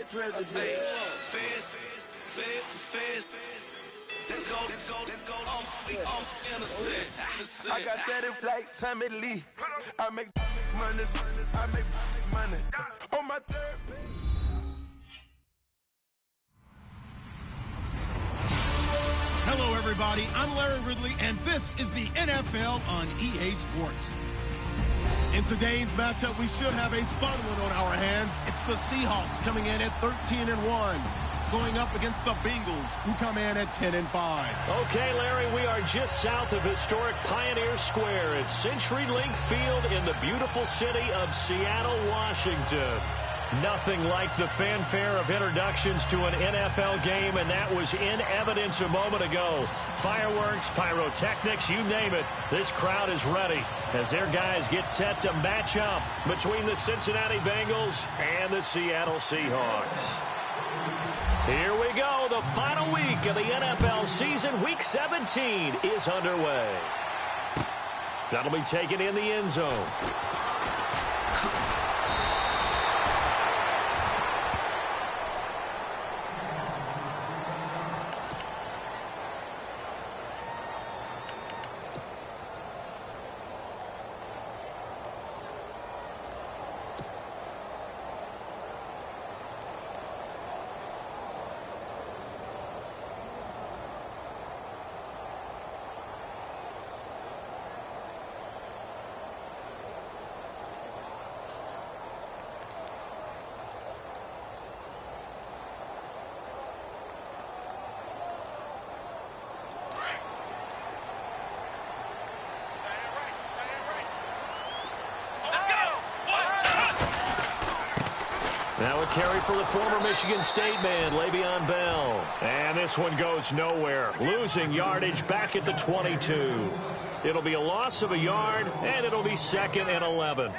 president. I got that in like Tommy Lee. I make money. On my third page. Hello, everybody. I'm Larry Ridley, and this is the NFL on EA Sports. In today's matchup, we should have a fun one on our hands. It's the Seahawks coming in at 13-1. Going up against the Bengals, who come in at 10-5. Okay, Larry, we are just south of historic Pioneer Square at CenturyLink Field in the beautiful city of Seattle, Washington. Nothing like the fanfare of introductions to an NFL game, and that was in evidence a moment ago. Fireworks, pyrotechnics, you name it. This crowd is ready as their guys get set to match up between the Cincinnati Bengals and the Seattle Seahawks. Here we go. The final week of the NFL season. Week 17 is underway. That'll be taken in the end zone. Now a carry for the former Michigan State man, Le'Veon Bell. And this one goes nowhere. Losing yardage back at the 22. It'll be a loss of a yard, and it'll be 2nd and 11.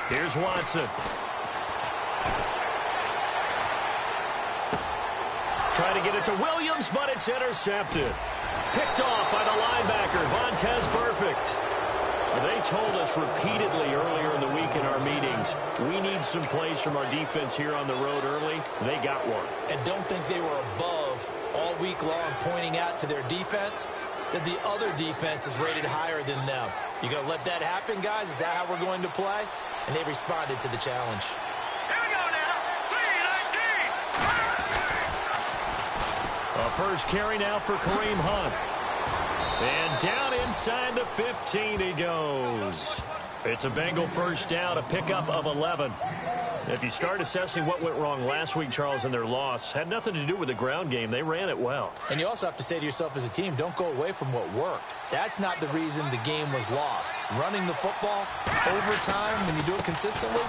Here's Watson. Trying to get it to Williams, but it's intercepted. Picked off by the linebacker, Vontaze Burfict. They told us repeatedly earlier in the week in our meetings, we need some plays from our defense here on the road early. They got one. And don't think they were above all week long pointing out to their defense that the other defense is rated higher than them. You going to let that happen, guys? Is that how we're going to play? And they responded to the challenge. Here we go now. 3-19. A first carry now for Kareem Hunt. And down inside the 15 he goes. It's a Bengal first down, a pickup of 11. If you start assessing what went wrong last week, Charles, in their loss, had nothing to do with the ground game. They ran it well. And you also have to say to yourself as a team, don't go away from what worked. That's not the reason the game was lost. Running the football over time, when you do it consistently,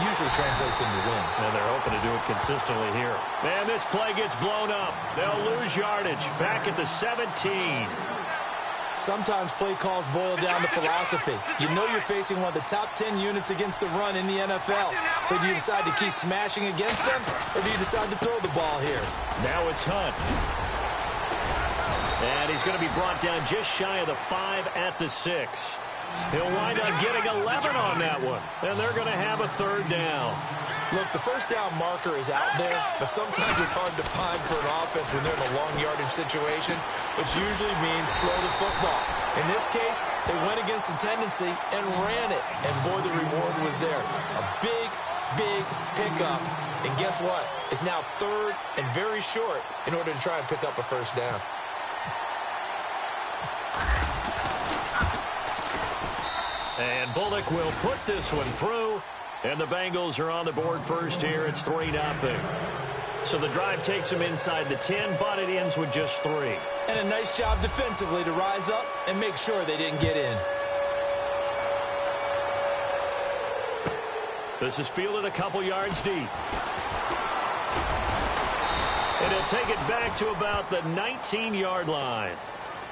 usually translates into wins. And they're hoping to do it consistently here. And this play gets blown up. They'll lose yardage back at the 17. Sometimes play calls boil down to philosophy. You know you're facing one of the top 10 units against the run in the NFL. So do you decide to keep smashing against them, or do you decide to throw the ball here? Now it's Hunt. And he's going to be brought down just shy of the 5 at the 6. He'll wind up getting 11 on that one. And they're going to have a third down. Look, the first down marker is out there, but sometimes it's hard to find for an offense when they're in a long yardage situation, which usually means throw the football. In this case, they went against the tendency and ran it, and boy, the reward was there. A big, big pickup, and guess what? It's now 3rd and very short in order to try and pick up a first down. And Bullock will put this one through. And the Bengals are on the board first here. It's 3-0. So the drive takes them inside the 10, but it ends with just 3. And a nice job defensively to rise up and make sure they didn't get in. This is fielded a couple yards deep. And he'll take it back to about the 19-yard line.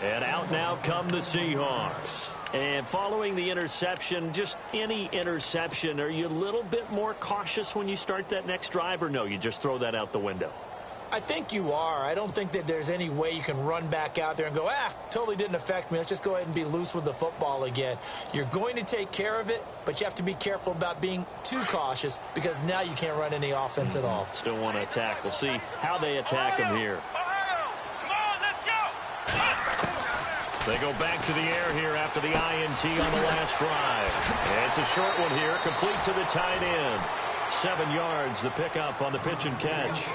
And out now come the Seahawks. And following the interception, just any interception, are you a little bit more cautious when you start that next drive, or no, you just throw that out the window? I think you are. I don't think that there's any way you can run back out there and go, totally didn't affect me. Let's just go ahead and be loose with the football again. You're going to take care of it, but you have to be careful about being too cautious because now you can't run any offense at all. Still want to attack. We'll see how they attack him here. They go back to the air here after the INT on the last drive. And it's a short one here, complete to the tight end. 7 yards, the pickup on the pitch and catch.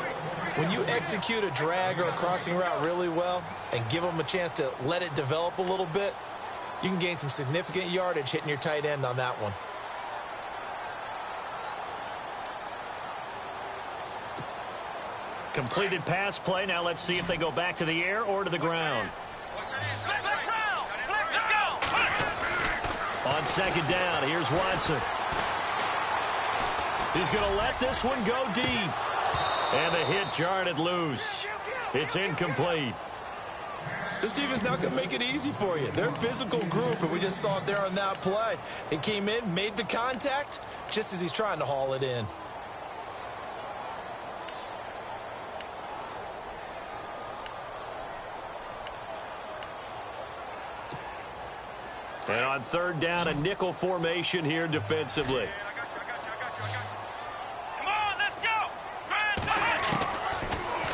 When you execute a drag or a crossing route really well and give them a chance to let it develop a little bit, you can gain some significant yardage hitting your tight end on that one. Completed pass play. Now let's see if they go back to the air or to the ground. On second down, here's Watson. He's going to let this one go deep. And the hit jarred it loose. It's incomplete. This defense not going to make it easy for you. They're a physical group, and we just saw it there on that play. It came in, made the contact, just as he's trying to haul it in. And on third down, a nickel formation here defensively.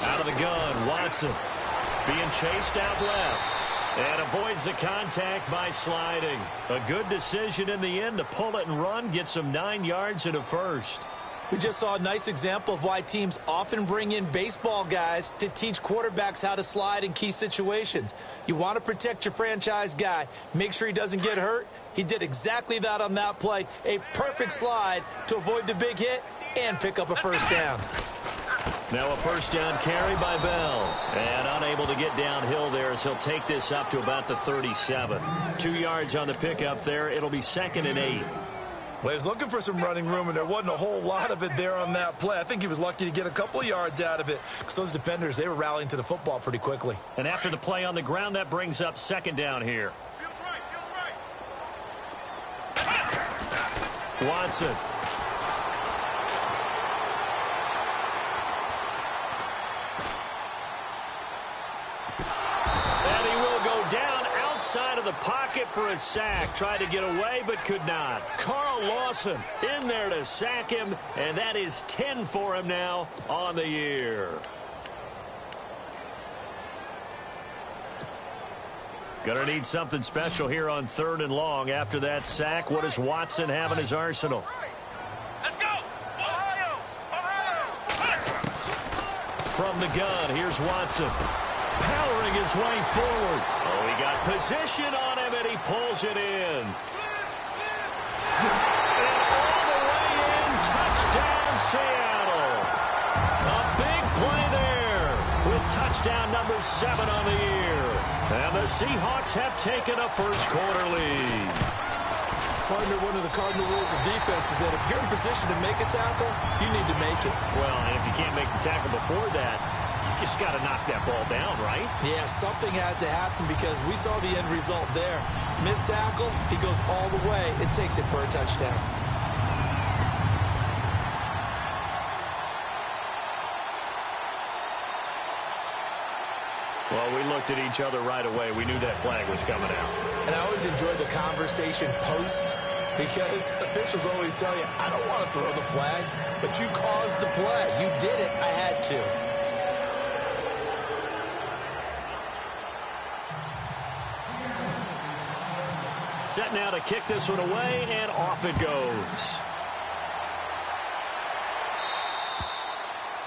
Out of the gun, Watson being chased out left and avoids the contact by sliding. A good decision in the end to pull it and run, get some 9 yards and a first. We just saw a nice example of why teams often bring in baseball guys to teach quarterbacks how to slide in key situations. You want to protect your franchise guy. Make sure he doesn't get hurt. He did exactly that on that play. A perfect slide to avoid the big hit and pick up a first down. Now a first down carry by Bell. And unable to get downhill there as he'll take this up to about the 37. 2 yards on the pickup there. It'll be 2nd and 8. Well, he was looking for some running room, and there wasn't a whole lot of it there on that play. I think he was lucky to get a couple of yards out of it because those defenders, they were rallying to the football pretty quickly. And after the play on the ground, that brings up 2nd down here. Watson. And he will go down outside of the pocket for a sack. Tried to get away, but could not. Carl Lawson in there to sack him, and that is 10 for him now on the year. Gonna need something special here on 3rd and long. After that sack, what does Watson have in his arsenal? Let's go! Ohio! From the gun, here's Watson. Powering his way forward. Oh, he got position on him, and he pulls it in. And all the way in, touchdown Seattle. A big play there with touchdown number 7 on the year. And the Seahawks have taken a first-quarter lead. Partner, one of the cardinal rules of defense is that if you're in position to make a tackle, you need to make it. Well, and if you can't make the tackle before that, you just got to knock that ball down, right? Yeah, something has to happen because we saw the end result there. Missed tackle, he goes all the way and takes it for a touchdown. Well, we looked at each other right away. We knew that flag was coming out. And I always enjoy the conversation post because officials always tell you, I don't want to throw the flag, but you caused the play. You did it. I had to. Set now to kick this one away, and off it goes.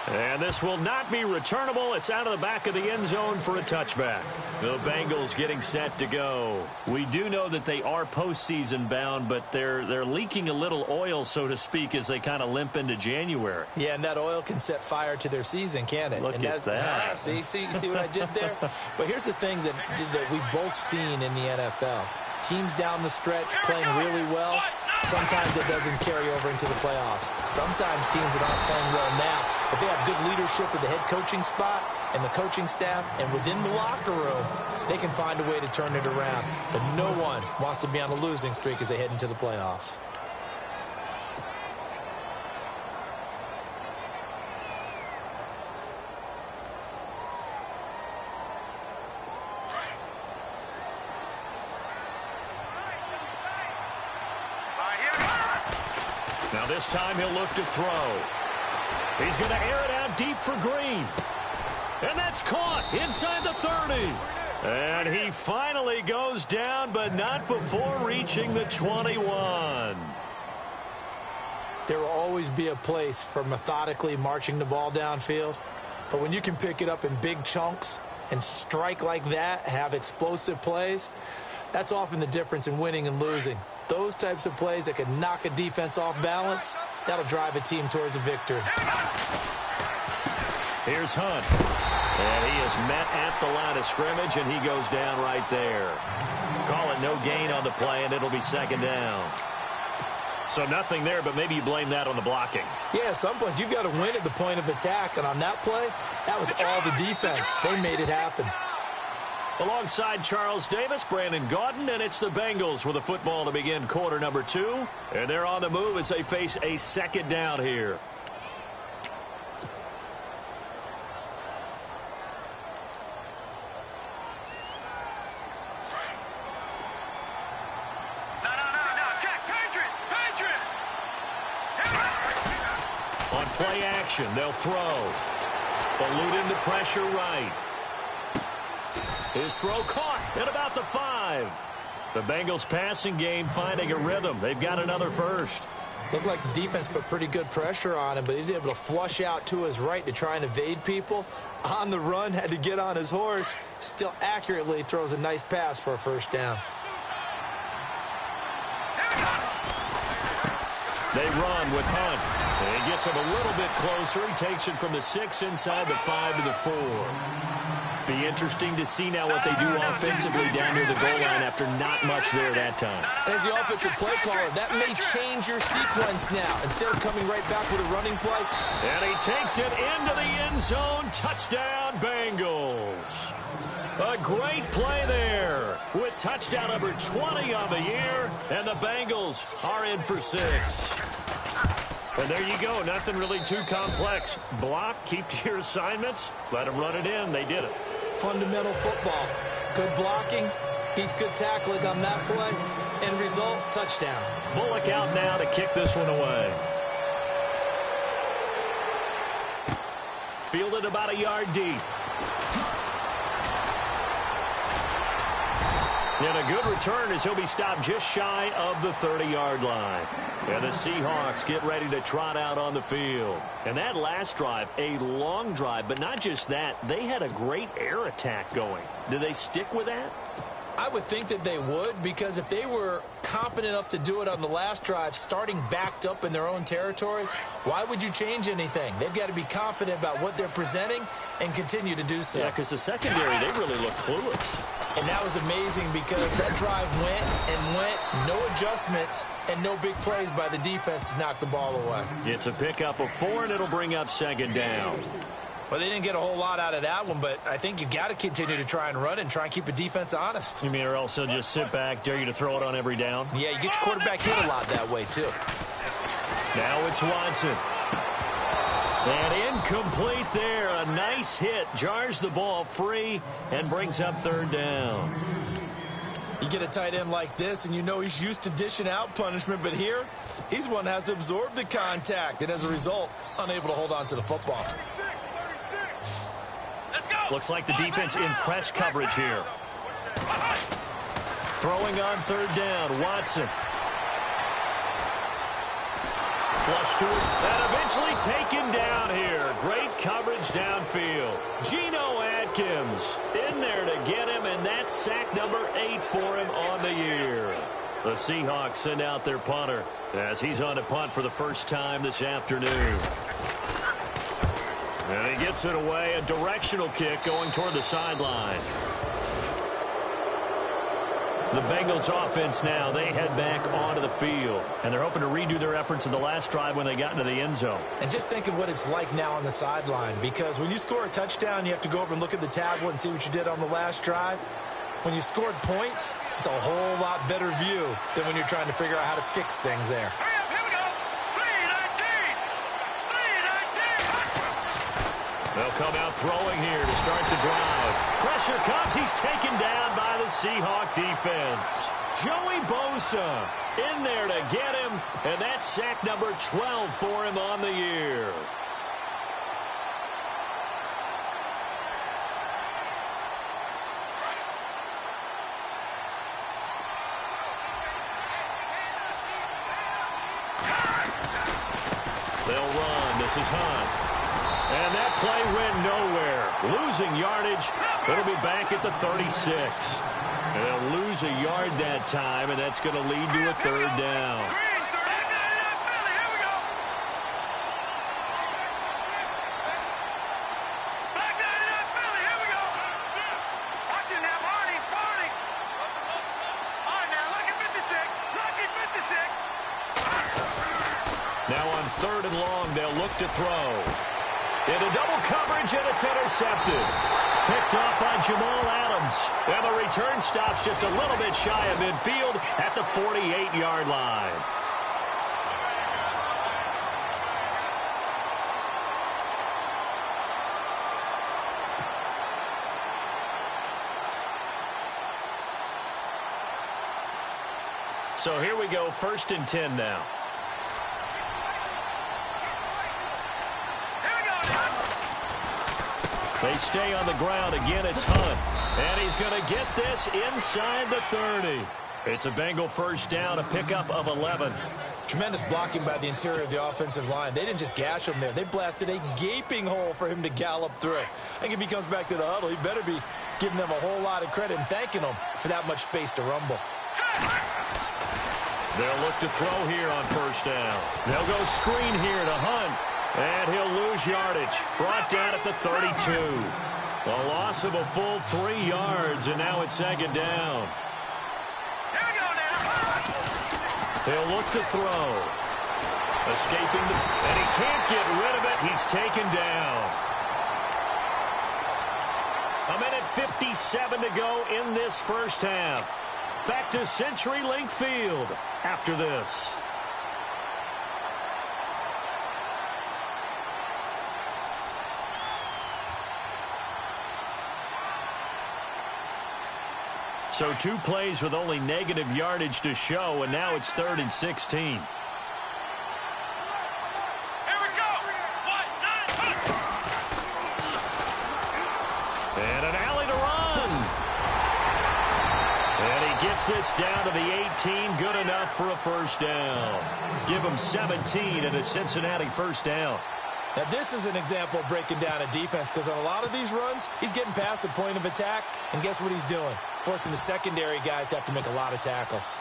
And this will not be returnable. It's out of the back of the end zone for a touchback. The Bengals getting set to go. We do know that they are postseason bound, but they're leaking a little oil, so to speak, as they kind of limp into January. Yeah, and that oil can set fire to their season, can it? Look at that. See what I did there? But here's the thing that we've both seen in the NFL. Teams down the stretch playing really well, Sometimes it doesn't carry over into the playoffs. Sometimes teams that aren't playing well now, if they have good leadership at the head coaching spot and the coaching staff and within the locker room, they can find a way to turn it around. But no one wants to be on a losing streak as they head into the playoffs. Now this time he'll look to throw. He's going to air it out deep for Green. And that's caught inside the 30. And he finally goes down, but not before reaching the 21. There will always be a place for methodically marching the ball downfield. But when you can pick it up in big chunks and strike like that, have explosive plays, that's often the difference in winning and losing. Those types of plays that can knock a defense off balance, that'll drive a team towards a victory. Here's Hunt. And he is met at the line of scrimmage, and he goes down right there. Call it no gain on the play, and it'll be second down. So nothing there, but maybe you blame that on the blocking. Yeah, at some point you've got to win at the point of attack, and on that play, that was all the defense. They made it happen. Alongside Charles Davis, Brandon Gaudin, and it's the Bengals with a football to begin quarter number 2. And they're on the move as they face a second down here. No, Jack, Patriot! On play action, they'll throw. Eluding the pressure right. His throw caught at about the 5. The Bengals passing game finding a rhythm. They've got another first. Looked like the defense put pretty good pressure on him, but he's able to flush out to his right to try and evade people. On the run, had to get on his horse. Still accurately throws a nice pass for a first down. They run with Hunt. And he gets him a little bit closer. He takes it from the 6 inside the 5 to the 4. Be interesting to see now what they do offensively down near the goal line after not much there that time. As the offensive play caller, that may change your sequence now. Instead of coming right back with a running play. And he takes it into the end zone. Touchdown, Bengals. A great play there with touchdown number 20 on the year. And the Bengals are in for 6. And there you go. Nothing really too complex. Block, keep to your assignments, let them run it in. They did it. Fundamental football. Good blocking, beats good tackling on that play. End result, touchdown. Bullock out now to kick this one away. Fielded about a yard deep. And a good return as he'll be stopped just shy of the 30-yard line. And the Seahawks get ready to trot out on the field. And that last drive, a long drive, but not just that. They had a great air attack going. Do they stick with that? I would think that they would, because if they were competent enough to do it on the last drive, starting backed up in their own territory, why would you change anything? They've got to be confident about what they're presenting and continue to do so. Yeah, because the secondary, they really look clueless. And that was amazing because that drive went, no adjustments, and no big plays by the defense to knock the ball away. It's a pickup of 4, and it'll bring up second down. Well, they didn't get a whole lot out of that one, but I think you've got to continue to try and run and try and keep the defense honest. You mean or also just sit back, dare you to throw it on every down? Yeah, you get your quarterback hit a lot that way, too. Now it's Watson. And incomplete there. A nice hit. Jars the ball free and brings up third down. You get a tight end like this, and you know he's used to dishing out punishment, but here, he's the one that has to absorb the contact, and as a result, unable to hold on to the football. Looks like the defense in press coverage here. Throwing on third down, Watson. Flush to his, and eventually taken down here. Great coverage downfield. Geno Atkins in there to get him, and that's sack number 8 for him on the year. The Seahawks send out their punter as he's on to punt for the first time this afternoon. And he gets it away, a directional kick going toward the sideline. The Bengals offense now, they head back onto the field. And they're hoping to redo their efforts in the last drive when they got into the end zone. And just think of what it's like now on the sideline, because when you score a touchdown, you have to go over and look at the tablet and see what you did on the last drive. When you scored points, it's a whole lot better view than when you're trying to figure out how to fix things there. Here we go. 3-19. They'll come out throwing here to start the drive. Pressure comes. He's taken down by the Seahawk defense. Joey Bosa in there to get him, and that's sack number 12 for him on the year. They'll run. This is Hunt. And that play went nowhere. Losing yardage. It'll be back at the 36. And they'll lose a yard that time, and that's going to lead to a third down. Now on 3rd and long, they'll look to throw. Into double coverage, and it's intercepted. Picked off by Jamal Adams. And the return stops just a little bit shy of midfield at the 48-yard line. So here we go, 1st and 10 now. They stay on the ground. Again, it's Hunt. And he's going to get this inside the 30. It's a Bengal first down, a pickup of 11. Tremendous blocking by the interior of the offensive line. They didn't just gash him there. They blasted a gaping hole for him to gallop through. I think if he comes back to the huddle, he better be giving them a whole lot of credit and thanking them for that much space to rumble. They'll look to throw here on 1st down. They'll go screen here to Hunt. And he'll lose yardage. Brought down at the 32. A loss of a full 3 yards, and now it's 2nd down. Here we go now. He'll look to throw. Escaping and he can't get rid of it. He's taken down. 1:57 to go in this first half. Back to CenturyLink Field after this. So 2 plays with only negative yardage to show, and now it's 3rd and 16. Here we go. 1-9. And an alley to run. And he gets this down to the 18. Good enough for a first down. Give him 17 and a Cincinnati first down. Now, this is an example of breaking down a defense, because on a lot of these runs, he's getting past the point of attack, and guess what he's doing? Forcing the secondary guys to have to make a lot of tackles.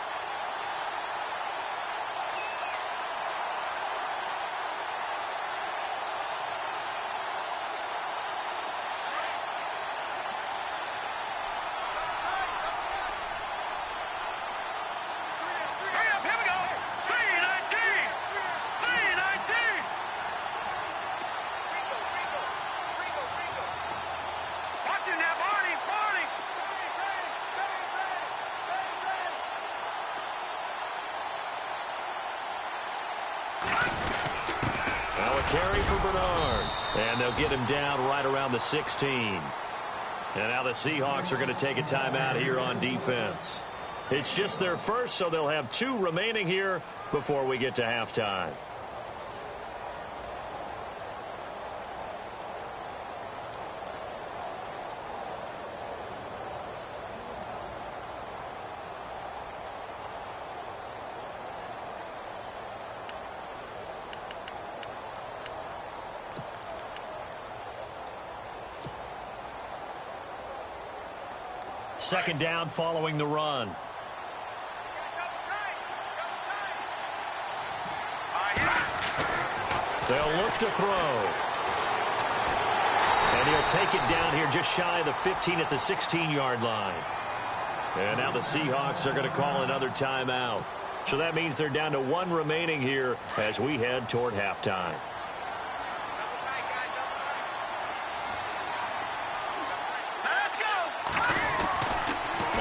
Carry for Bernard. And they'll get him down right around the 16. And now the Seahawks are going to take a timeout here on defense. It's just their first, so they'll have 2 remaining here before we get to halftime. Second down following the run. They'll look to throw. And he'll take it down here just shy of the 15 at the 16-yard line. And now the Seahawks are going to call another timeout. So that means they're down to one remaining here as we head toward halftime. Let's go.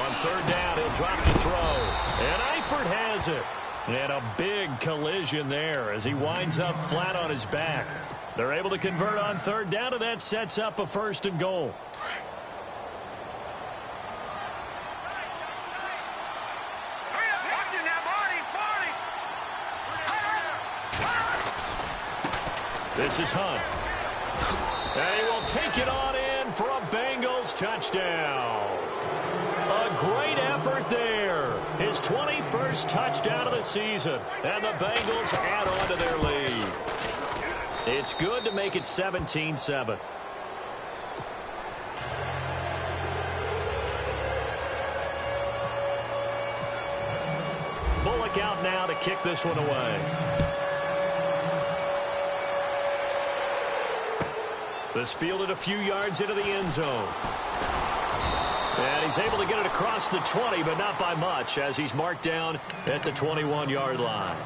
On third down, he'll drop the throw. And Eifert has it. And a big collision there as he winds up flat on his back. They're able to convert on third down, and that sets up a 1st and goal. This is Hunt. And he will take it on in for a Bengals touchdown. A great effort there. His 21st touchdown of the season. And the Bengals add on to their lead. It's good to make it 17-7. Bullock out now to kick this one away. This fielded a few yards into the end zone. And he's able to get it across the 20, but not by much, as he's marked down at the 21-yard line.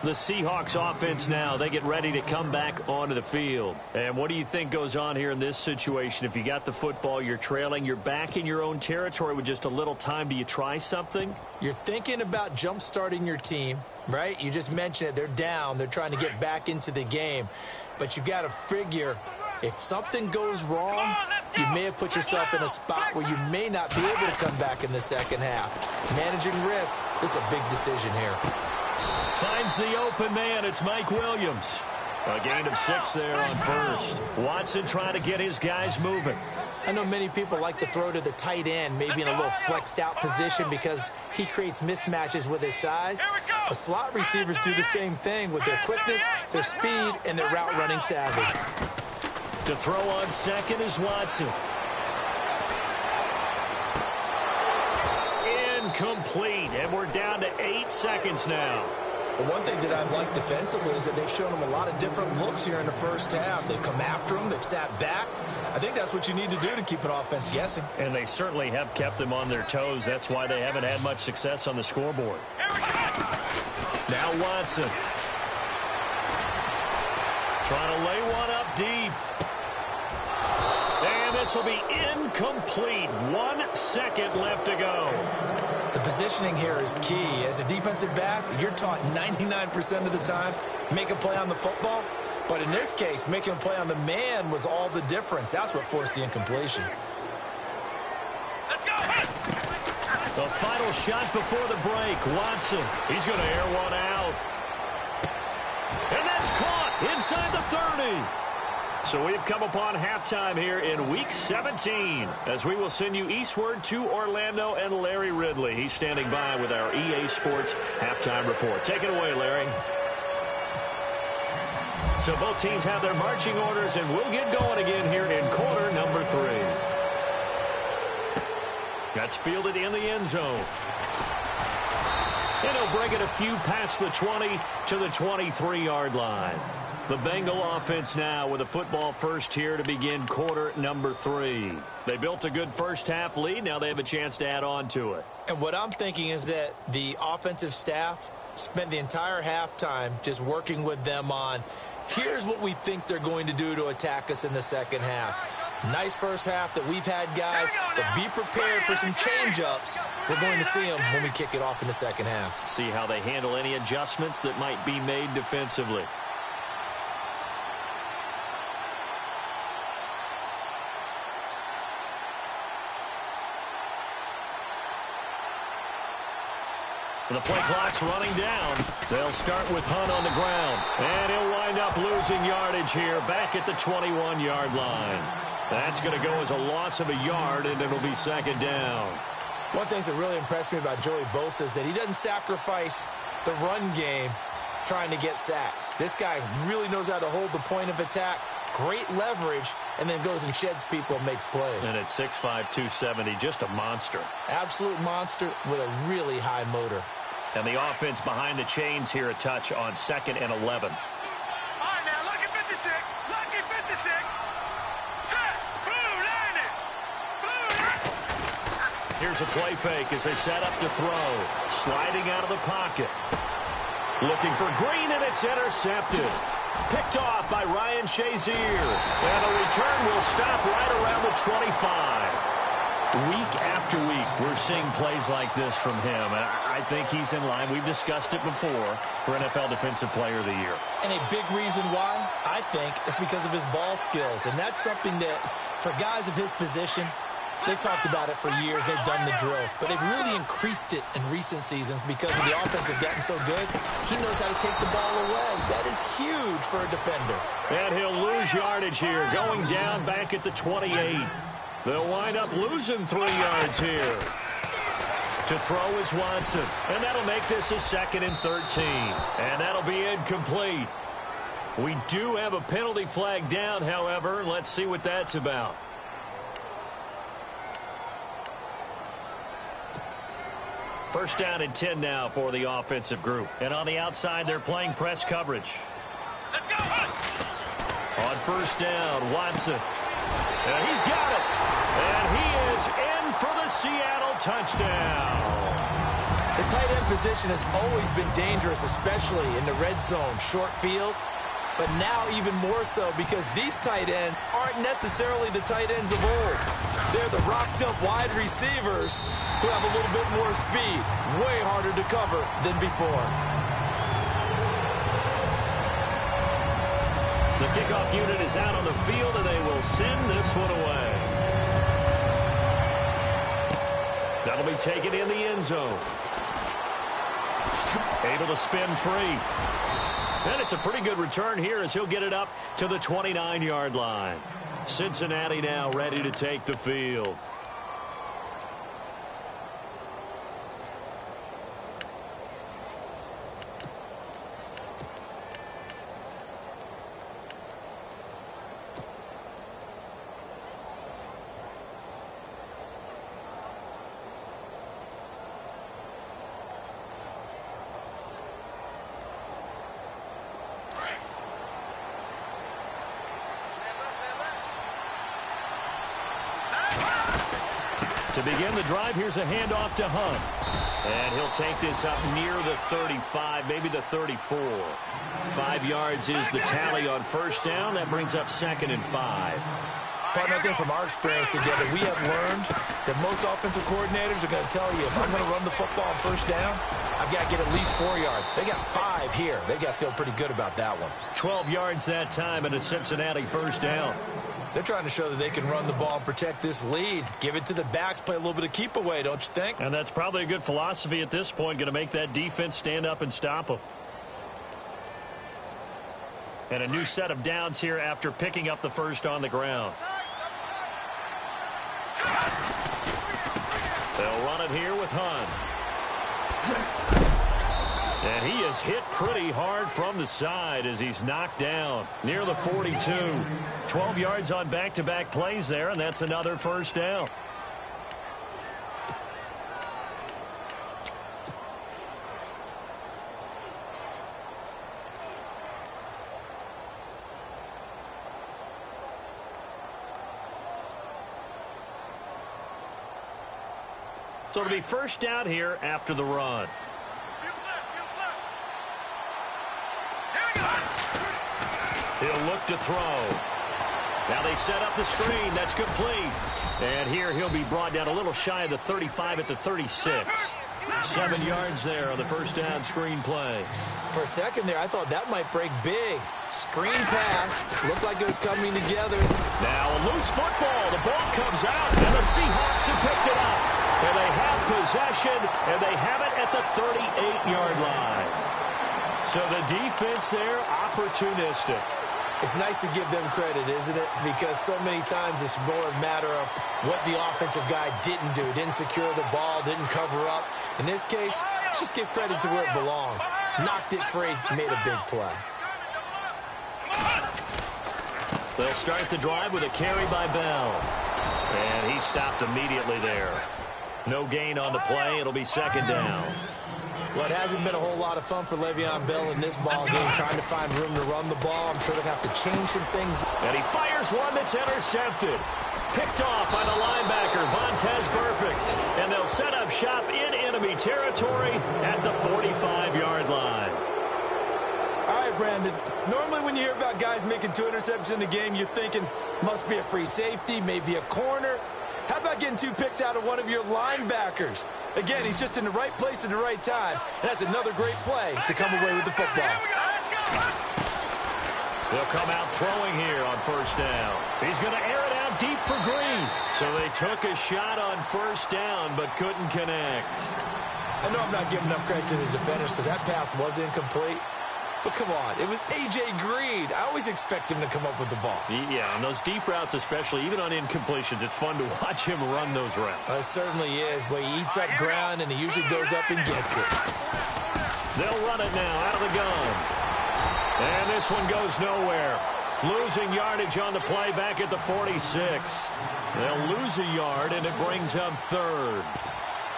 The Seahawks offense now, they get ready to come back onto the field. And what do you think goes on here in this situation? If you got the football, you're trailing, you're back in your own territory with just a little time. Do you try something? You're thinking about jump-starting your team, right? You just mentioned it. They're down. They're trying to get back into the game. But you got to figure, if something goes wrong, you may have put yourself in a spot where you may not be able to come back in the second half. Managing risk, this is a big decision here. Finds the open man. It's Mike Williams. A gain of 6 there on first. Watson trying to get his guys moving. I know many people like to throw to the tight end, maybe in a little flexed out position because he creates mismatches with his size. The slot receivers do the same thing with their quickness, their speed, and their route running savvy. To throw on second is Watson. Incomplete, and we're down to 8 seconds now. Well, one thing that I've liked defensively is that they've shown them a lot of different looks here in the first half. They've come after them. They've sat back. I think that's what you need to do to keep an offense guessing. And they certainly have kept them on their toes. That's why they haven't had much success on the scoreboard. Now Watson. Trying to lay one up deep. And this will be incomplete. 1 second left to go. The positioning here is key. As a defensive back, you're taught 99% of the time, make a play on the football. But in this case, making a play on the man was all the difference. That's what forced the incompletion. The final shot before the break. Watson, he's going to air one out. And that's caught inside the 30. So we've come upon halftime here in Week 17 as we will send you eastward to Orlando and Larry Ridley. He's standing by with our EA Sports halftime report. Take it away, Larry. So both teams have their marching orders, and we'll get going again here in quarter number 3. That's fielded in the end zone. And he'll bring it a few past the 20 to the 23-yard line. The Bengal offense now with a football first here to begin quarter number 3. They built a good first half lead. Now they have a chance to add on to it. And what I'm thinking is that the offensive staff spent the entire halftime just working with them on, here's what we think they're going to do to attack us in the second half. Nice first half that we've had, guys, but be prepared for some change-ups. We're going to see them when we kick it off in the second half. See how they handle any adjustments that might be made defensively. The play clock's running down. They'll start with Hunt on the ground. And he'll wind up losing yardage here back at the 21-yard line. That's going to go as a loss of a yard, and it'll be second down. One thing that really impressed me about Joey Bosa is that he doesn't sacrifice the run game trying to get sacks. This guy really knows how to hold the point of attack, great leverage, and then goes and sheds people and makes plays. And at 6'5", 270, just a monster. Absolute monster with a really high motor. And the offense behind the chains here a touch on 2nd and 11. All right, now, lucky 56. Lucky 56. Set. Blue landed. Blue landed. Here's a play fake as they set up to throw. Sliding out of the pocket. Looking for Green, and it's intercepted. Picked off by Ryan Shazier. And the return will stop right around the 25. Week after week, we're seeing plays like this from him. And I think he's in line. We've discussed it before for NFL Defensive Player of the Year. And a big reason why, I think, is because of his ball skills. And that's something that, for guys of his position, they've talked about it for years. They've done the drills. But they've really increased it in recent seasons because of the offense have gotten so good. He knows how to take the ball away. That is huge for a defender. And he'll lose yardage here, going down back at the 28. They'll wind up losing 3 yards here. To throw is Watson. And that'll make this a 2nd and 13. And that'll be incomplete. We do have a penalty flag down, however. Let's see what that's about. First down and 10 now for the offensive group. And on the outside, they're playing press coverage. Let's go, run. On first down, Watson. And he's got it. And he is in for the Seattle touchdown. The tight end position has always been dangerous, especially in the red zone, short field. But now even more so because these tight ends aren't necessarily the tight ends of old. They're the rocked-up wide receivers who have a little bit more speed, way harder to cover than before. The kickoff unit is out on the field, and they will send this one away. That'll be taken in the end zone. Able to spin free. And it's a pretty good return here as he'll get it up to the 29-yard line. Cincinnati now ready to take the field. To begin the drive, here's a handoff to Hunt. And he'll take this up near the 35, maybe the 34. 5 yards is the tally on first down. That brings up 2nd and 5. Partner, I think from our experience together, we have learned that most offensive coordinators are going to tell you, if I'm going to run the football on first down, I've got to get at least 4 yards. They got 5 here. They've got to feel pretty good about that one. 12 yards that time and a Cincinnati first down. They're trying to show that they can run the ball and protect this lead. Give it to the backs, play a little bit of keep away, don't you think? And that's probably a good philosophy at this point, going to make that defense stand up and stop them. And a new set of downs here after picking up the first on the ground. They'll run it here with Hunt. And he is hit pretty hard from the side as he's knocked down near the 42. 12 yards on back-to-back plays there, and that's another first down. So it'll be first down here after the run. He'll look to throw. Now they set up the screen. That's complete. And here he'll be brought down a little shy of the 35 at the 36. 7 yards there on the first down screen play. For a second there, I thought that might break big. Screen pass. Looked like it was coming together. Now a loose football. The ball comes out, and the Seahawks have picked it up. And they have possession, and they have it at the 38-yard line. So the defense there, opportunistic. It's nice to give them credit, isn't it? Because so many times it's more a matter of what the offensive guy didn't do. Didn't secure the ball, didn't cover up. In this case, let's just give credit to where it belongs. Knocked it free, made a big play. They'll start the drive with a carry by Bell. And he stopped immediately there. No gain on the play. It'll be second down. Well, it hasn't been a whole lot of fun for Le'Veon Bell in this ball game, trying to find room to run the ball. I'm sure they're going to have to change some things. And he fires one that's intercepted. Picked off by the linebacker, Vontaze Burfict. And And they'll set up shop in enemy territory at the 45-yard line. All right, Brandon. Normally when you hear about guys making 2 interceptions in the game, you're thinking must be a free safety, maybe a corner. How about getting 2 picks out of one of your linebackers? Again, he's just in the right place at the right time. And that's another great play to come away with the football. They'll come out throwing here on first down. He's going to air it out deep for Green. So they took a shot on first down but couldn't connect. I know I'm not giving enough credit to the defenders because that pass was incomplete. But come on, it was A.J. Green. I always expect him to come up with the ball. Yeah, and those deep routes especially, even on incompletions, it's fun to watch him run those routes. It certainly is, but he eats up ground and he usually goes up and gets it. They'll run it now out of the gun. And this one goes nowhere. Losing yardage on the play back at the 46. They'll lose a yard, and it brings up third.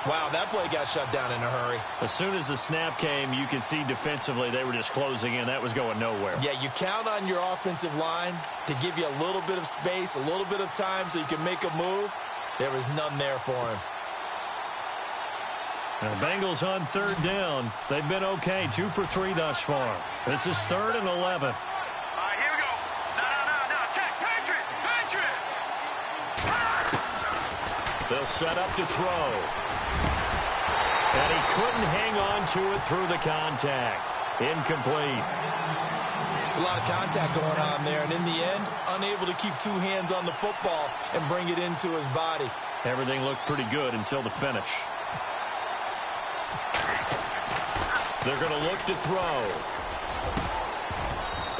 Wow, that play got shut down in a hurry. As soon as the snap came, you could see defensively they were just closing in. That was going nowhere. Yeah, you count on your offensive line to give you a little bit of space, a little bit of time so you can make a move. There was none there for him. Now, Bengals on third down. They've been okay, 2 for 3 thus far. This is 3rd and 11. All right, here we go. No. Check. Patriot. They'll set up to throw. And he couldn't hang on to it through the contact. Incomplete. It's a lot of contact going on there, and in the end, unable to keep 2 hands on the football and bring it into his body. Everything looked pretty good until the finish. They're going to look to throw.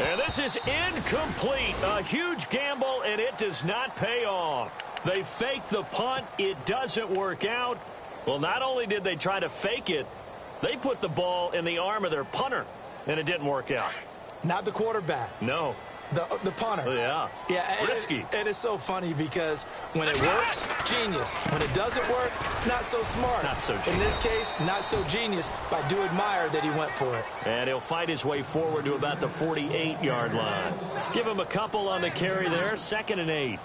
And this is incomplete. A huge gamble, and it does not pay off. They fake the punt. It doesn't work out. Well, not only did they try to fake it, they put the ball in the arm of their punter, and it didn't work out. Not the quarterback. No. The punter. Yeah. Risky. And it's so funny because when it works, genius. When it doesn't work, not so smart. Not so genius. In this case, not so genius, but I do admire that he went for it. And he'll fight his way forward to about the 48-yard line. Give him a couple on the carry there, 2nd and 8.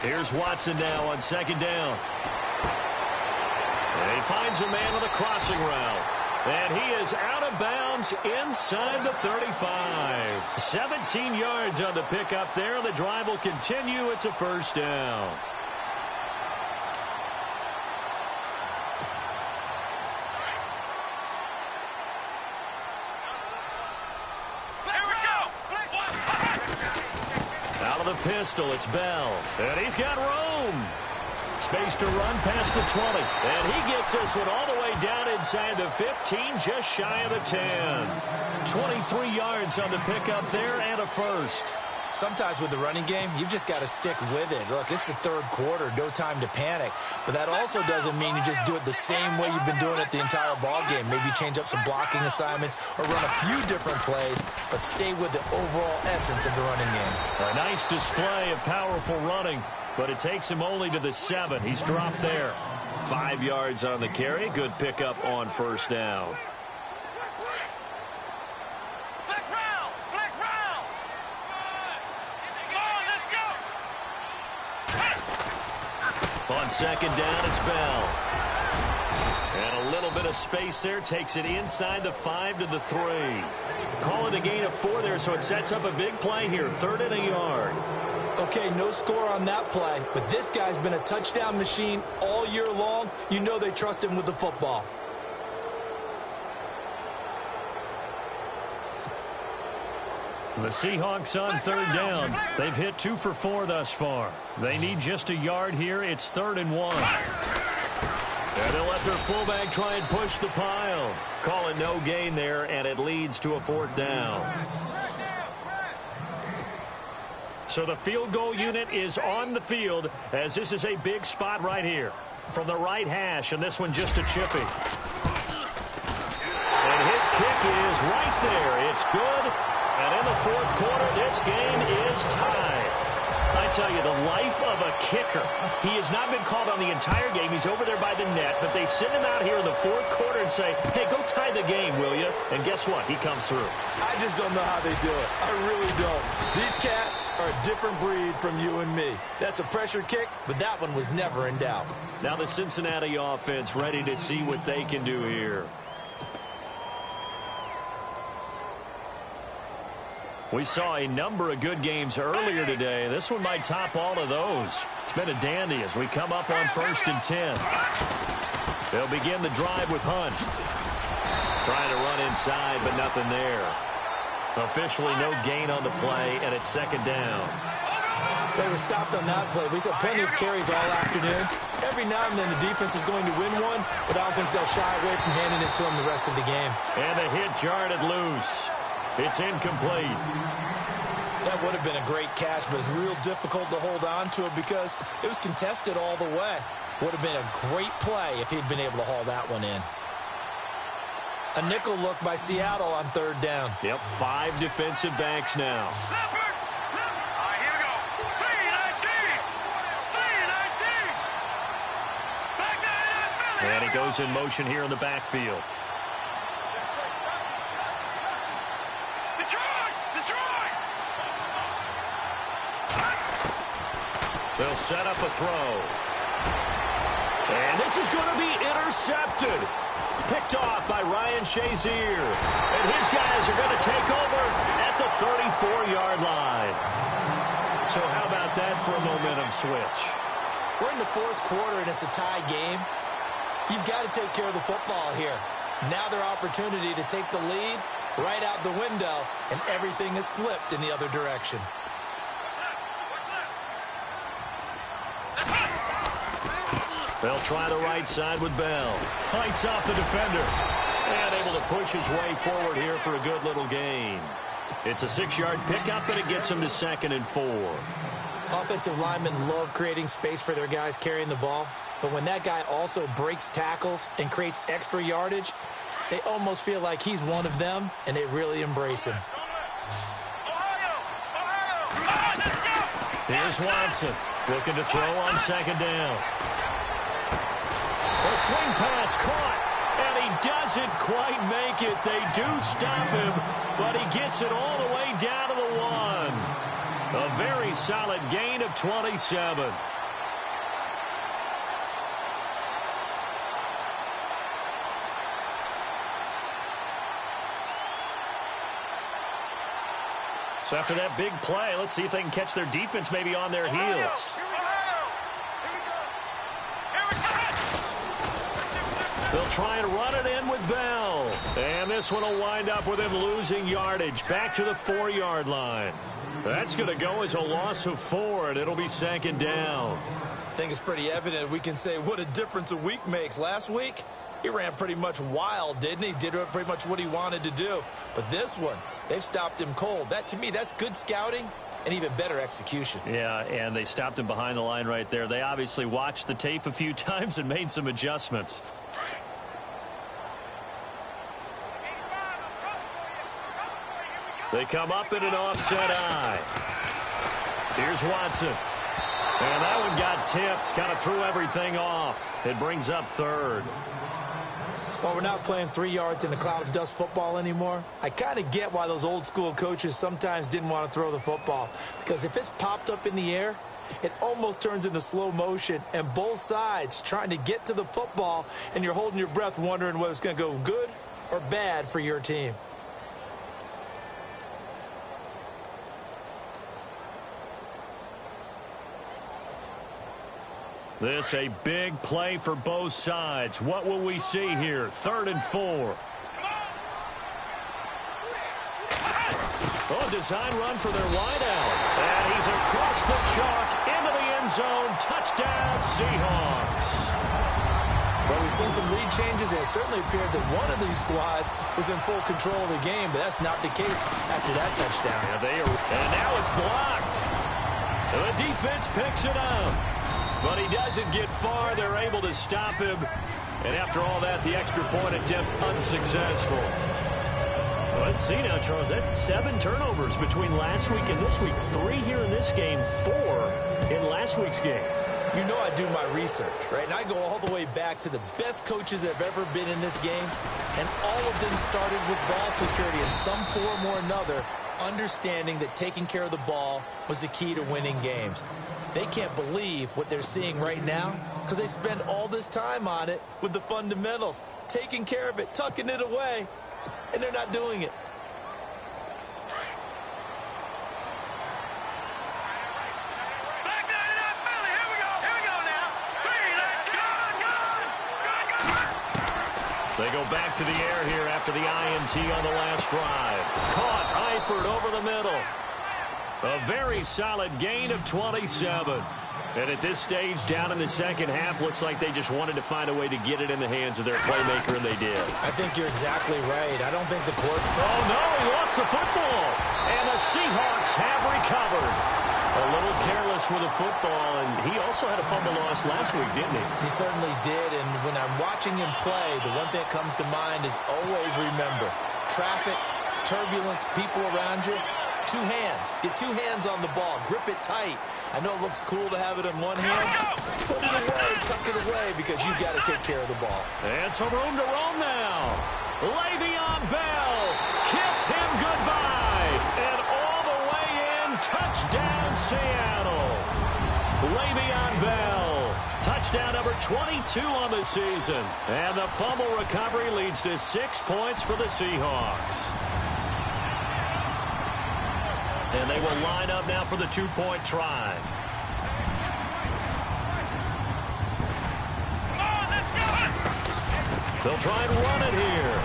Here's Watson now on 2nd down. And he finds a man on the crossing route. And he is out of bounds inside the 35. 17 yards on the pickup there. The drive will continue. It's a first down. Pistol, it's Bell. And he's got room. Space to run past the 20. And he gets this one all the way down inside the 15, just shy of the 10. 23 yards on the pickup there and a first. Sometimes with the running game, you've just got to stick with it. Look, it's the 3rd quarter, no time to panic. But that also doesn't mean you just do it the same way you've been doing it the entire ball game. Maybe change up some blocking assignments or run a few different plays, but stay with the overall essence of the running game. A nice display of powerful running, but it takes him only to the 7. He's dropped there. 5 yards on the carry. Good pickup on first down. On 2nd down, it's Bell. And a little bit of space there takes it inside the 5 to the 3. Call it a gain of 4 there, so it sets up a big play here. 3rd and a yard. Okay, no score on that play, but this guy's been a touchdown machine all year long. You know they trust him with the football. The Seahawks on 3rd down. They've hit 2 for 4 thus far. They need just a yard here. It's 3rd and 1. And they'll let their fullback try and push the pile. Call it no gain there, and it leads to a 4th down. So the field goal unit is on the field as this is a big spot right here. From the right hash, and this one just a chippy. And his kick is right there. It's good. And in the 4th quarter, this game is tied. I tell you, the life of a kicker. He has not been called on the entire game. He's over there by the net, but they send him out here in the fourth quarter and say, hey, go tie the game, will you? And guess what? He comes through. I just don't know how they do it. I really don't. These cats are a different breed from you and me. That's a pressure kick, but that one was never in doubt. Now the Cincinnati offense ready to see what they can do here. We saw a number of good games earlier today. This one might top all of those. It's been a dandy as we come up on 1st and 10. They'll begin the drive with Hunt. Trying to run inside, but nothing there. Officially no gain on the play, and it's 2nd down. They were stopped on that play. We saw plenty of carries all afternoon. Every now and then the defense is going to win one, but I don't think they'll shy away from handing it to them the rest of the game. And the hit jarred it loose. It's incomplete. That would have been a great catch, but it's real difficult to hold on to it because it was contested all the way. Would have been a great play if he'd been able to haul that one in. A nickel look by Seattle on 3rd down. Yep, 5 defensive backs now. Here we go. 3-19. And he goes in motion here in the backfield. They'll set up a throw. And this is going to be intercepted. Picked off by Ryan Shazier. And his guys are going to take over at the 34-yard line. So how about that for a momentum switch? We're in the 4th quarter, and it's a tie game. You've got to take care of the football here. Now their opportunity to take the lead right out the window, and everything is flipped in the other direction. They'll try the right side with Bell. Fights off the defender. And able to push his way forward here for a good little gain. It's a 6-yard pickup, but it gets him to 2nd and 4. Offensive linemen love creating space for their guys carrying the ball. But when that guy also breaks tackles and creates extra yardage, they almost feel like he's one of them, and they really embrace him. Here's Watson. Looking to throw on 2nd down. The swing pass caught, and he doesn't quite make it. They do stop him, but he gets it all the way down to the 1. A very solid gain of 27. So after that big play, let's see if they can catch their defense maybe on their heels. They'll try and run it in with Bell. And this one will wind up with him losing yardage back to the 4-yard line. That's going to go as a loss of 4, and it'll be 2nd down. I think it's pretty evident we can say what a difference a week makes. Last week, he ran pretty much wild, didn't he? Did pretty much what he wanted to do. But this one, they've stopped him cold. That, to me, that's good scouting and even better execution. Yeah, and they stopped him behind the line right there. They obviously watched the tape a few times and made some adjustments. They come up in an offset eye. Here's Watson. And that one got tipped. Kind of threw everything off. It brings up 3rd. Well, we're not playing 3 yards in a cloud of dust football anymore. I kind of get why those old school coaches sometimes didn't want to throw the football. Because if it's popped up in the air, it almost turns into slow motion. And both sides trying to get to the football, and you're holding your breath wondering whether it's going to go good or bad for your team. This a big play for both sides. What will we see here? 3rd and 4. Oh, design run for their wideout. And he's across the chalk into the end zone. Touchdown, Seahawks. Well, we've seen some lead changes, and it certainly appeared that one of these squads was in full control of the game, but that's not the case after that touchdown. Yeah, and now it's blocked. The defense picks it up. But he doesn't get far. They're able to stop him. And after all that, the extra point attempt unsuccessful. Let's see now, Charles. That's 7 turnovers between last week and this week. 3 here in this game, 4 in last week's game. You know I do my research, right? And I go all the way back to the best coaches that have ever been in this game, and all of them started with ball security in some form or another, understanding that taking care of the ball was the key to winning games. They can't believe what they're seeing right now because they spend all this time on it with the fundamentals, taking care of it, tucking it away, and they're not doing it. They go back to the air here after the INT on the last drive. Caught Eifert over the middle. A very solid gain of 27. And at this stage, down in the second half, looks like they just wanted to find a way to get it in the hands of their playmaker, and they did. I think you're exactly right. I don't think the court... Oh, no, he lost the football. And the Seahawks have recovered. A little careless with the football, and he also had a fumble loss last week, didn't he? He certainly did, and when I'm watching him play, the one thing that comes to mind is always remember, traffic, turbulence, people around you, two hands. Get two hands on the ball. Grip it tight. I know it looks cool to have it in one hand. Put it away, tuck it away, because you've got to take care of the ball. And some room to roam now. Le'Veon Bell, kiss him goodbye. And all the way in, touchdown Seattle. Le'Veon Bell, touchdown number 22 on the season. And the fumble recovery leads to 6 points for the Seahawks. And they will line up now for the two-point try. They'll try and run it here.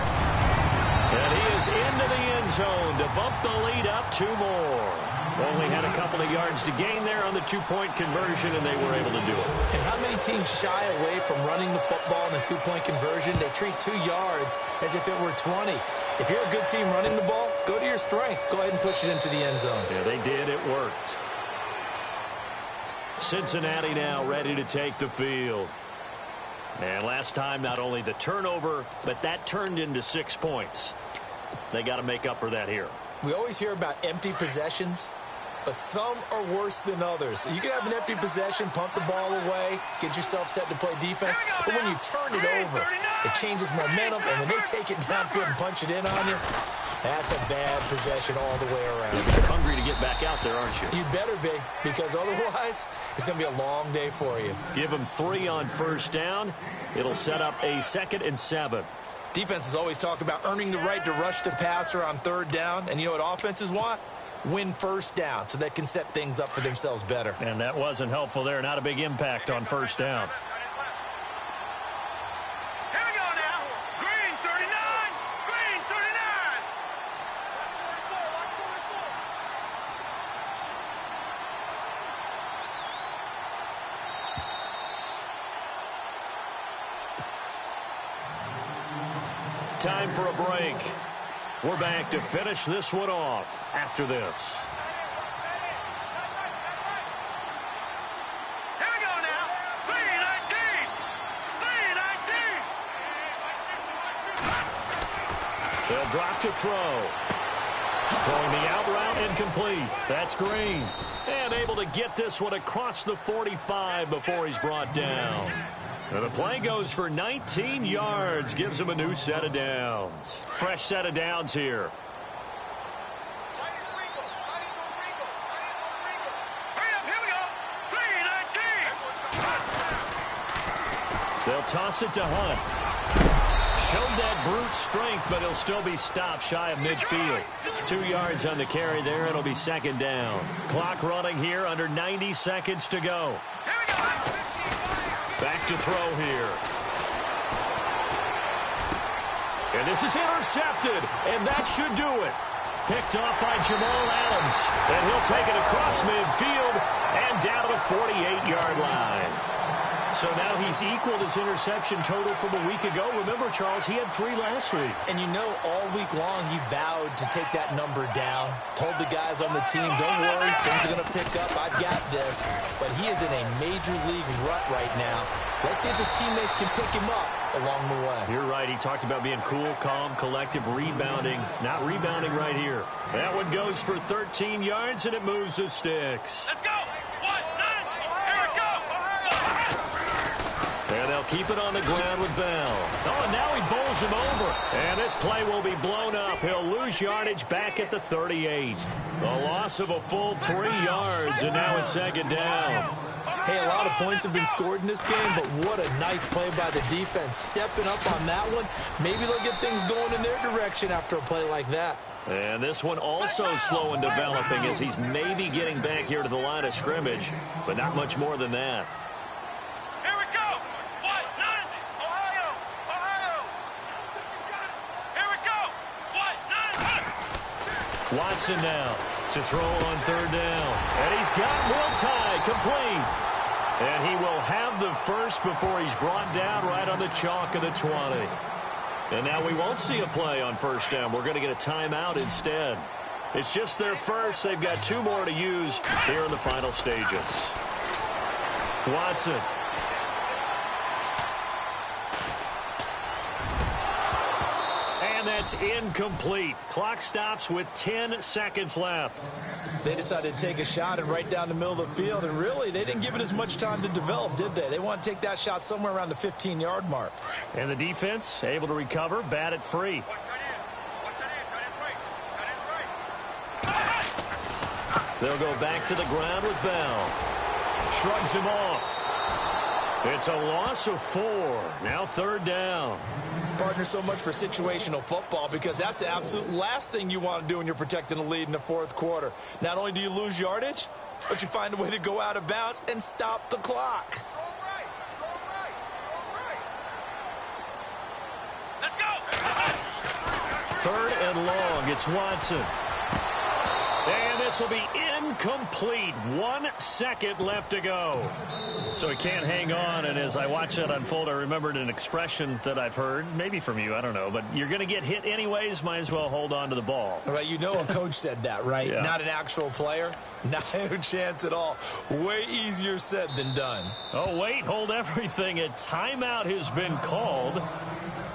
And he is into the end zone to bump the lead up 2 more. Only had a couple of yards to gain there on the two-point conversion, and they were able to do it. And how many teams shy away from running the football in a two-point conversion? They treat 2 yards as if it were 20. If you're a good team running the ball, go to your strength. Go ahead and push it into the end zone. Yeah, they did. It worked. Cincinnati now ready to take the field. And last time, not only the turnover, but that turned into 6 points. They got to make up for that here. We always hear about empty possessions, but some are worse than others. You can have an empty possession, punt the ball away, get yourself set to play defense, but when you turn it over, it changes momentum, and when they take it downfield and punch it in on you, that's a bad possession all the way around. You're hungry to get back out there, aren't you? You better be, because otherwise, it's going to be a long day for you. Give them 3 on first down. It'll set up a 2nd and 7. Defenses always talk about earning the right to rush the passer on 3rd down, and you know what offenses want? Win first down so they can set things up for themselves better. And that wasn't helpful there. Not a big impact on first down. Here we go now. Green 39. Green 39. Time for a break. We're back to finish this one off after this. Here we go now. 319. 319. They'll drop to throw. Throwing the out route incomplete. That's Green. And able to get this one across the 45 before he's brought down. And the play goes for 19 yards. Gives him a new set of downs. Fresh set of downs here. Hurry up. Here we go. 319. They'll toss it to Hunt. Showed that brute strength, but he'll still be stopped shy of midfield. 2 yards on the carry there. It'll be 2nd down. Clock running here, under 90 seconds to go. Here we go. Back to throw here. And this is intercepted, and that should do it. Picked off by Jamal Adams. And he'll take it across midfield and down to the 48-yard line. So now he's equaled his interception total from a week ago. Remember, Charles, he had 3 last week. And you know, all week long, he vowed to take that number down. Told the guys on the team, don't worry, things are going to pick up. I've got this. But he is in a major league rut right now. Let's see if his teammates can pick him up along the way. You're right. He talked about being cool, calm, collective, rebounding. Not rebounding right here. That one goes for 13 yards, and it moves the sticks. Let's go. 1, 9, And they'll keep it on the ground with Bell. Oh, and now he bowls him over. And this play will be blown up. He'll lose yardage back at the 38. A loss of a full 3 yards, and now it's second down. Hey, a lot of points have been scored in this game, but what a nice play by the defense. Stepping up on that one. Maybe they'll get things going in their direction after a play like that. And this one also slow in developing as he's maybe getting back here to the line of scrimmage, but not much more than that. Here we go. What? None. Ohio. Ohio. Here we go. What? None. Watson now to throw on third down. And he's got Will Tye complete. And he will have the first before he's brought down right on the chalk of the 20. And now we won't see a play on first down. We're going to get a timeout instead. It's just their first. They've got 2 more to use here in the final stages. Watson. And that's incomplete. Clock stops with 10 seconds left. They decided to take a shot and right down the middle of the field, and really, they didn't give it as much time to develop, did they? They want to take that shot somewhere around the 15-yard mark. And the defense able to recover, bat it free. They'll go back to the ground with Bell. Shrugs him off. It's a loss of 4. Now third down. Partner, so much for situational football because that's the absolute last thing you want to do when you're protecting a lead in the fourth quarter. Not only do you lose yardage, but you find a way to go out of bounds and stop the clock. Let's go. Third and long. It's Watson. And this will be incomplete. 1 second left to go. So he can't hang on, and as I watch that unfold, I remembered an expression that I've heard, maybe from you, I don't know, but you're going to get hit anyways, might as well hold on to the ball. All right, you know a coach said that, right? Yeah. Not an actual player. Not a chance at all. Way easier said than done. Oh, wait, hold everything. A timeout has been called.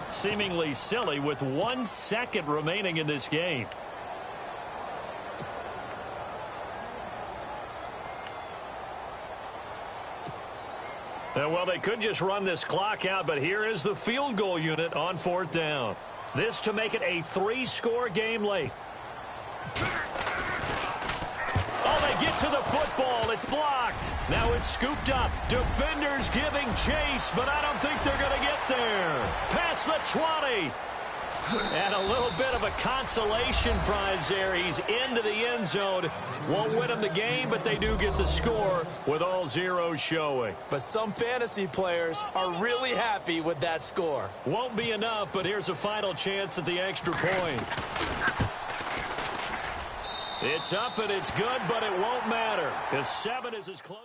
Seemingly silly with 1 second remaining in this game. Well, they could just run this clock out, but here is the field goal unit on fourth down. This to make it a 3-score game late. Oh, they get to the football. It's blocked. Now it's scooped up. Defenders giving chase, but I don't think they're going to get there. Past the 20. And a little bit of a consolation prize there. He's into the end zone. Won't win him the game, but they do get the score with all zeros showing. But some fantasy players are really happy with that score. Won't be enough, but here's a final chance at the extra point. It's up and it's good, but it won't matter. The 7 is as close.